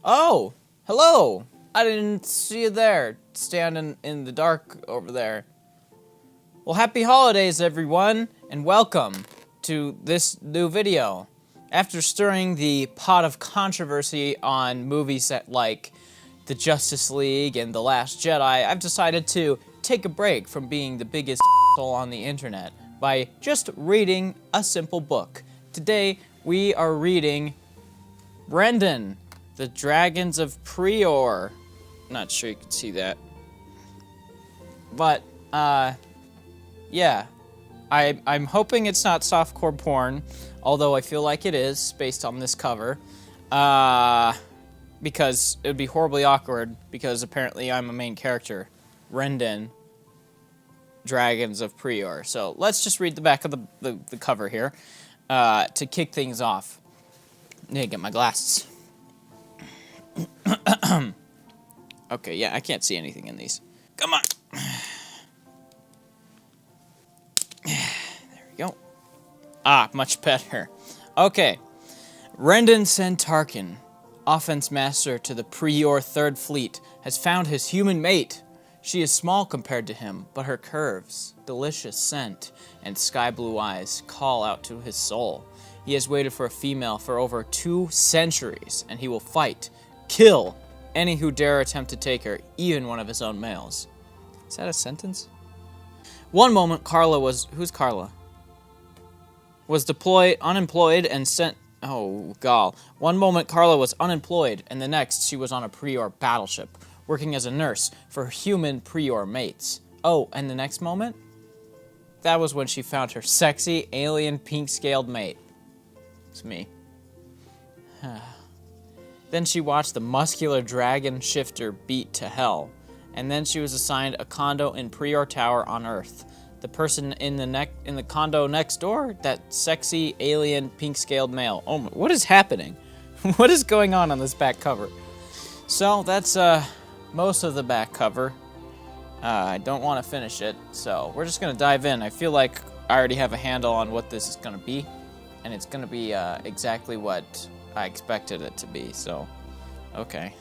Oh, hello. I didn't see you there, standing in the dark over there. Well, happy holidays, everyone, and welcome to this new video. After stirring the pot of controversy on movies like The Justice League and The Last Jedi, I've decided to take a break from being the biggest asshole on the internet by just reading a simple book. Today, we are reading Rendan, The Dragons of Preor. Not sure you can see that. But, yeah. I'm hoping it's not softcore porn, although I feel like it is, based on this cover. Because it would be horribly awkward, because apparently I'm a main character. Rendan, Dragons of Preor. So, let's just read the back of the cover here, to kick things off. I need to get my glasses. Okay, yeah, I can't see anything in these. Come on. There we go. Ah, much better. Okay. Rendan Tarkin, offense master to the Preor 3rd Fleet, has found his human mate. She is small compared to him, but her curves, delicious scent, and sky blue eyes call out to his soul. He has waited for a female for over 2 centuries, and he will fight, kill any who dare attempt to take her, even one of his own males. Is that a sentence? One moment Carla was... Who's Carla? Was deployed, unemployed, and sent... Oh, gall. One moment Carla was unemployed, and the next she was on a Preor battleship, working as a nurse for human Preor mates. Oh, and the next moment? That was when she found her sexy, alien, pink-scaled mate. It's me. Then she watched the muscular dragon shifter beat to hell, and then she was assigned a condo in Preor Tower on Earth. The person in the condo next door, that sexy alien pink-scaled male. Oh, what is happening? What is going on this back cover? So that's most of the back cover. I don't want to finish it, so we're just gonna dive in. I feel like I already have a handle on what this is gonna be, and it's gonna be exactly what I expected it to be, so, okay.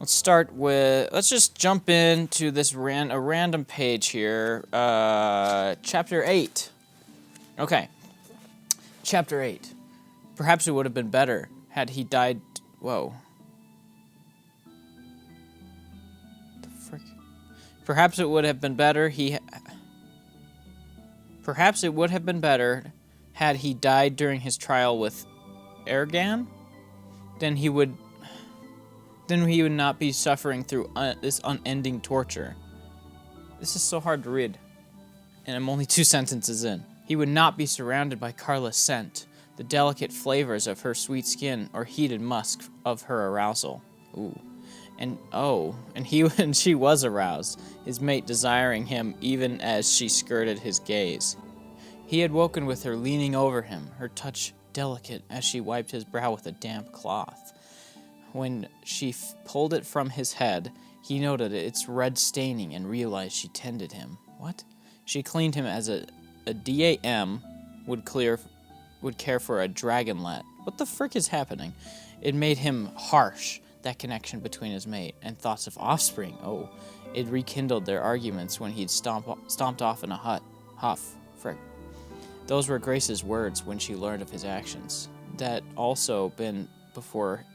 Let's just jump into this a random page here, chapter 8. Okay, chapter 8. Perhaps it would have been better had he died, whoa. The frick? Perhaps it would have been better had he died during his trial with Ergan, then he would not be suffering through this unending torture. This is so hard to read, and I'm only 2 sentences in. He would not be surrounded by Carla's scent, the delicate flavors of her sweet skin, or heated musk of her arousal. Ooh. And she was aroused, his mate desiring him even as she skirted his gaze. He had woken with her leaning over him, her touch delicate as she wiped his brow with a damp cloth. When she pulled it from his head, he noted its red staining and realized she tended him. What? She cleaned him as a DAM would care for a dragonlet. What the frick is happening? It made him harsh, that connection between his mate, and thoughts of offspring. Oh, it rekindled their arguments when he'd stomped off in a huff. Frick. Those were Grace's words when she learned of his actions. That also been before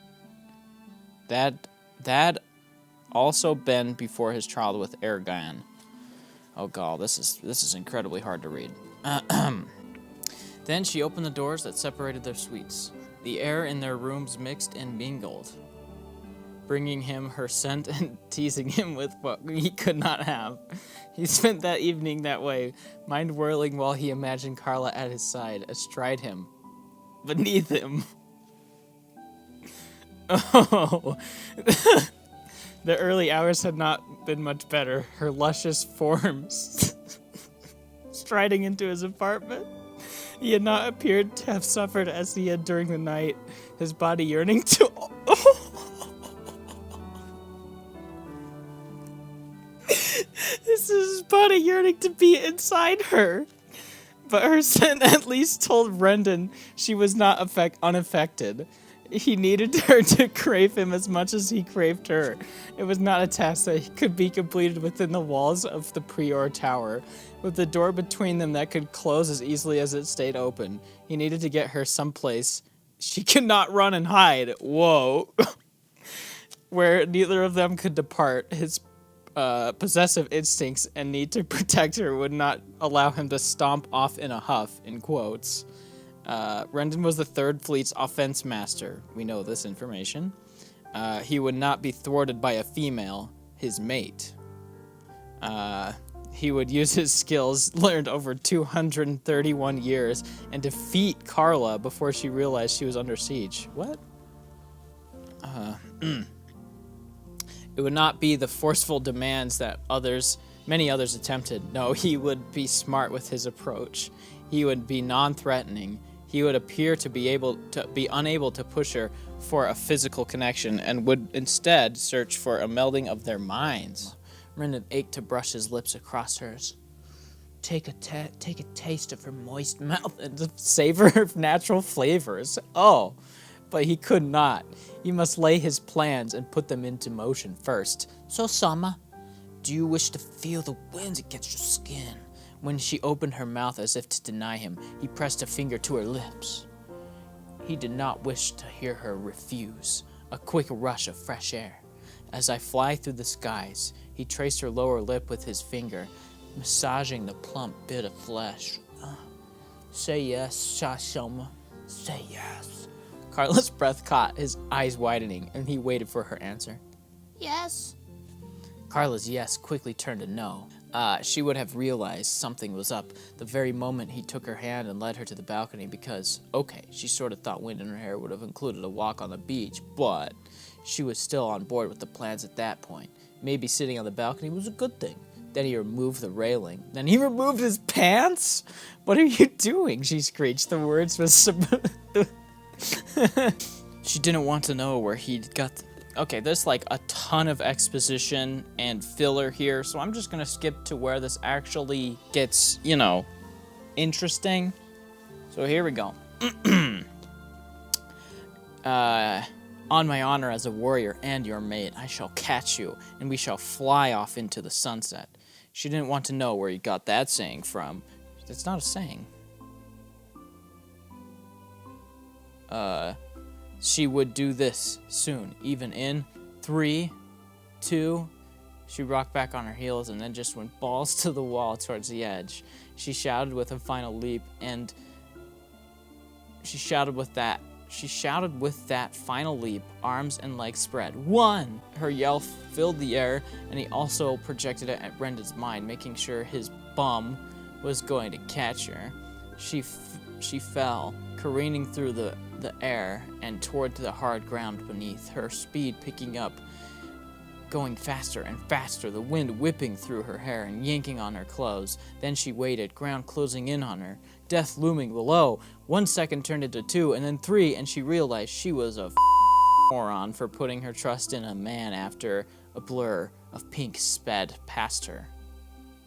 his trial with Ergan. Oh god, this is incredibly hard to read. Then she opened the doors that separated their suites. The air in their rooms mixed and mingled, bringing him her scent and teasing him with what he could not have. He spent that evening that way, mind whirling while he imagined Carla at his side, astride him, beneath him. Oh, the early hours had not been much better. Her luscious forms striding into his apartment. He had not appeared to have suffered as he had during the night, his body yearning to... This is his body yearning to be inside her. But her scent at least told Rendan she was not unaffected. He needed her to crave him as much as he craved her. It was not a task that could be completed within the walls of the Preor Tower, with the door between them that could close as easily as it stayed open. He needed to get her someplace she could not run and hide. Whoa. Where neither of them could depart. His possessive instincts and need to protect her would not allow him to stomp off in a huff, in quotes. Rendan was the Third Fleet's offense master. We know this information. He would not be thwarted by a female, his mate. He would use his skills learned over 231 years and defeat Carla before she realized she was under siege. What? It would not be the forceful demands that many others attempted. No, he would be smart with his approach. He would be non-threatening. He would appear to be unable to push her for a physical connection and would instead search for a melding of their minds. Rendan ached to brush his lips across hers. Take a taste of her moist mouth and the savor of natural flavors. Oh, but he could not. He must lay his plans and put them into motion first. So, Sama, do you wish to feel the winds against your skin? When she opened her mouth as if to deny him, he pressed a finger to her lips. He did not wish to hear her refuse. A quick rush of fresh air. As I fly through the skies, he traced her lower lip with his finger, massaging the plump bit of flesh. Say yes, Shashoma. Say yes. Carla's breath caught, his eyes widening, and he waited for her answer. Yes. Carla's yes quickly turned to no. She would have realized something was up the very moment he took her hand and led her to the balcony because, okay, she sort of thought wind in her hair would have included a walk on the beach, but she was still on board with the plans at that point. Maybe sitting on the balcony was a good thing. Then he removed the railing. Then he removed his pants? What are you doing? She screeched. The words was... She didn't want to know where he'd got... Okay, there's like a ton of exposition and filler here, so I'm just gonna skip to where this actually gets, interesting. So here we go. On my honor as a warrior and your mate, I shall catch you, and we shall fly off into the sunset. She didn't want to know where he got that saying from. It's not a saying. She would do this soon, even in 3, 2... She rocked back on her heels and then just went balls to the wall towards the edge. She shouted with a final leap, and she shouted with that final leap, arms and legs spread. 1! Her yell filled the air, and he also projected it at Rendan's mind, making sure his bum was going to catch her. She fell, careening through the air and toward the hard ground beneath, her speed picking up, going faster and faster, the wind whipping through her hair and yanking on her clothes. Then she waited, ground closing in on her, death looming below. 1 second turned into 2, and then 3, and she realized she was a moron for putting her trust in a man after a blur of pink sped past her.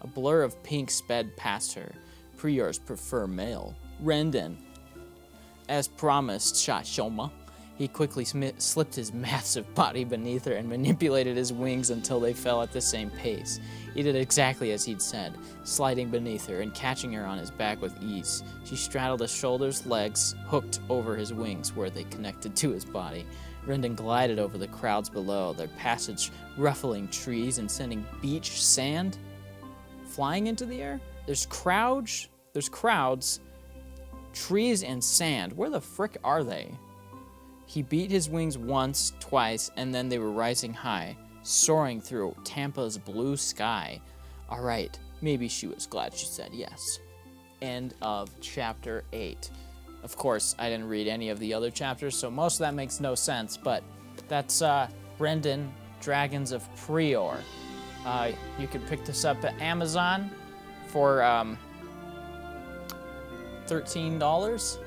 A blur of pink sped past her. Preors prefer male. Rendan. As promised, Shashoma. He quickly slipped his massive body beneath her and manipulated his wings until they fell at the same pace. He did exactly as he'd said, sliding beneath her and catching her on his back with ease. She straddled his shoulders, legs hooked over his wings where they connected to his body. Rendan glided over the crowds below, their passage ruffling trees and sending beach sand flying into the air. There's crowds, trees and sand. Where the frick are they? He beat his wings once, twice, and then they were rising high, soaring through Tampa's blue sky. All right, maybe she was glad she said yes. End of chapter 8. Of course, I didn't read any of the other chapters, so most of that makes no sense, but that's Rendan, Dragons of Preor. You can pick this up at Amazon for $13.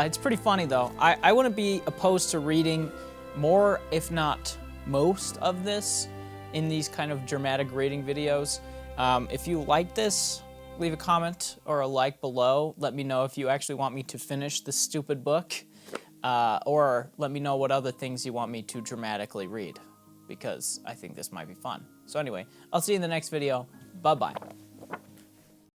It's pretty funny, though. I wouldn't be opposed to reading more, if not most, of this in these kind of dramatic reading videos. If you like this, leave a comment or a like below. Let me know if you actually want me to finish this stupid book, or let me know what other things you want me to dramatically read, because I think this might be fun. So anyway, I'll see you in the next video. Bye-bye.